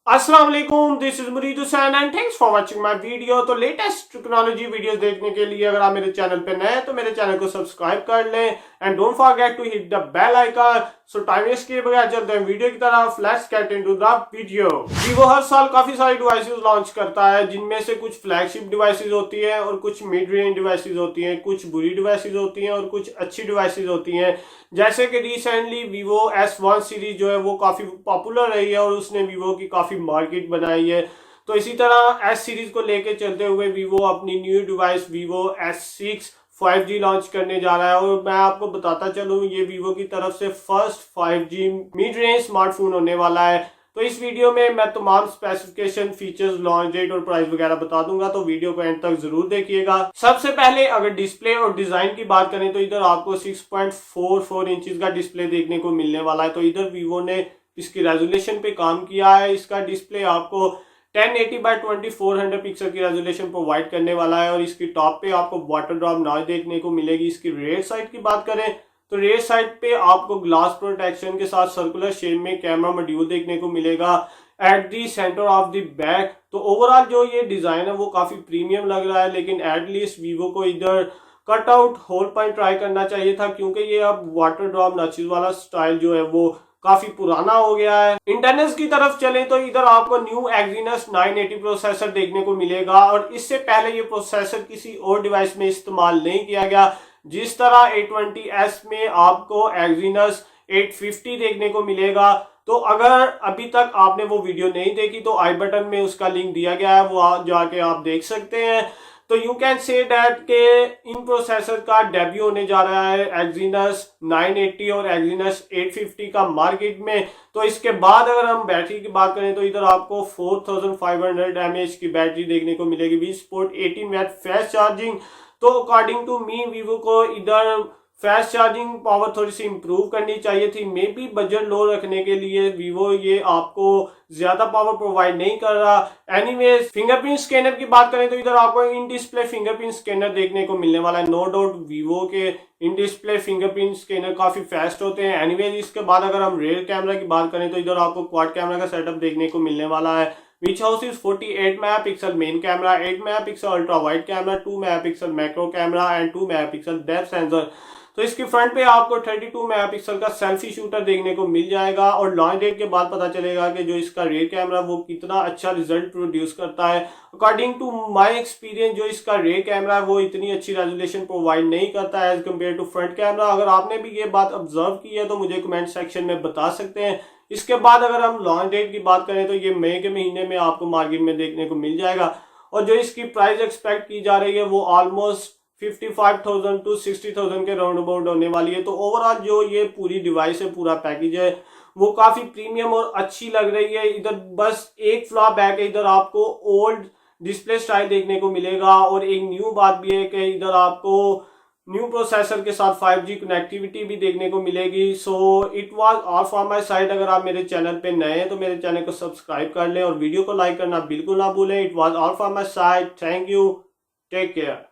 अस्सलाम वालेकुम, this is मुरीद Hussain and thanks for watching my video. तो लेटेस्ट टेक्नोलॉजी वीडियोस देखने के लिए अगर आप मेरे चैनल पे नए हैं तो मेरे चैनल को सब्सक्राइब कर लें and don't forget to hit the bell icon. So time waste किए बगैर चलते हैं वीडियो की तरफ। Let's get into the video. Vivo हर साल काफी सारी डिवाइसेस लॉन्च करता है, जिनमें से कुछ फ्लैगशिप डिवाइसेस होती है और कुछ मिड रेंज डिवाइसेस होती हैं, कुछ बुरी डिवाइसेस होती हैं और कुछ अच्छी डिवाइसेस होती हैं। जैसे कि रिसेंटली Vivo S1 सीरीज जो है वो काफी पॉपुलर रही है और उसने Vivo की काफी मार्केट बनाई है। तो इसी तरह S सीरीज को लेके चलते हुए Vivo अपनी new device Vivo S6 5G launch करने जा रहा है। और मैं आपको बताता चलूं, ये Vivo की तरफ से first 5G mid range smartphone होने वाला है। तो इस वीडियो में मैं तमाम स्पेसिफिकेशन, फीचर्स, लॉन्च डेट और प्राइस वगैरह बता दूंगा, तो वीडियो को एंड तक जरूर देखिएगा। सबसे पहले अगर डिस्प्ले और डिजाइन की बात करें तो इधर आपको 6.44 इंचेस का डिस्प्ले देखने को मिलने वाला है। तो इधर Vivo ने इसकी रेजोल्यूशन पे काम किया है। इसका डिस्प्ले आपको 1080x2400 पिक्सल की रेजोल्यूशन प्रोवाइड करने वाला है और इसकी टॉप पे आपको वाटर ड्रॉप नॉइज देखने को मिलेगी। इसकी रेयर साइड की बात करें तो रेयर साइड पे आपको ग्लास प्रोटेक्शन के साथ सर्कुलर शेप में कैमरा मॉड्यूल देखने को मिलेगा at the centre of the back. तो ओवरऑल जो ये डिजाइन है वो काफी प्रीमियम लग रहा है, लेकिन एटलीस्ट Vivo को इधर cut out hole point try करना चाहिए था, क्योंकि ये अब वाटर ड्रॉप नॉचेस वाला स्टाइल जो है वो काफी पुराना हो गया है। इंटरनेट की तरफ चले तो इधर आपको न्यू Exynos 980 प्रोसेसर देखने को मिलेगा और इससे पहले ये प्रोसेसर किसी और डिवाइस में इस्तेमाल नहीं किया गया। जिस तरह A20s में आपको Exynos 850 देखने को मिलेगा। तो अगर अभी तक आपने वो वीडियो नहीं देखी तो आई बटन में उसका लिंक दिया गया है, वो जाके आप देख सकते हैं। तो यू कैन से दैट के इन प्रोसेसर का डेब्यू होने जा रहा है Exynos 980 और Exynos 850 का मार्केट में। तो इसके बाद अगर हम बैटरी की बात करें तो इधर आपको 4500 mAh की बैटरी देखने को मिलेगी with support 18 watt fast charging. तो अकॉर्डिंग टू मी Vivo को इधर फास्ट चार्जिंग पावर थोड़ी सी इंप्रूव करनी चाहिए थी। मे बी बजट लो रखने के लिए Vivo ये आपको ज्यादा पावर प्रोवाइड नहीं कर रहा। एनीवेज, फिंगरप्रिंट स्कैनर की बात करें तो इधर आपको इन डिस्प्ले फिंगरप्रिंट स्कैनर देखने को मिलने वाला है। नो डाउट Vivo के इन डिस्प्ले फिंगरप्रिंट स्कैनर काफी फास्ट होते हैं। एनीवेज, इसके बाद अगर हम रेयर कैमरा की बात करें तो इधर आपको क्वाड कैमरा का सेटअप देखने को मिलने वाला है, which houses 48 megapixel main camera, 8 megapixel ultra wide camera, 2 megapixel macro camera and 2 megapixel depth sensor. तो इसके फ्रंट पे आपको 32 मेगापिक्सल का सेल्फी शूटर देखने को मिल जाएगा और लॉन्च डेट के बाद पता चलेगा कि जो इसका रेयर कैमरा वो कितना अच्छा रिजल्ट प्रोड्यूस करता है। अकॉर्डिंग टू माय एक्सपीरियंस जो इसका रेयर कैमरा है वो इतनी अच्छी रेजोल्यूशन प्रोवाइड नहीं करता है as compare to front camera. अगर आपने भी ये बात ऑब्जर्व की है तो मुझे कमेंट सेक्शन में बता सकते हैं। इसके बाद अगर हम लॉन्च डेट की बात करें तो ये मई के महीने में आपको मार्केट में देखने को मिल जाएगा और जो इसकी प्राइस एक्सपेक्ट की जा रही है वो ऑलमोस्ट 55,000 टू 60,000 के राउंड अबाउट होने वाली है। तो ओवरऑल जो ये पूरी डिवाइस है, पूरा पैकेज है, वो काफी प्रीमियम और अच्छी लग रही है। इधर बस एक फ्लॉ बैक है, इधर आपको ओल्ड डिस्प्ले स्टाइल देखने को मिलेगा और एक न्यू बात भी है कि इधर आपको न्यू प्रोसेसर के साथ 5G कनेक्टिविटी भी देखने को मिलेगी। So it was all from my side. अगर आप मेरे चैनल पे नए हैं तो मेरे चैनल को सब्सक्राइब कर लें और वीडियो को लाइक करना बिल्कुल ना भूलें। It was all from my side. Thank you, take care.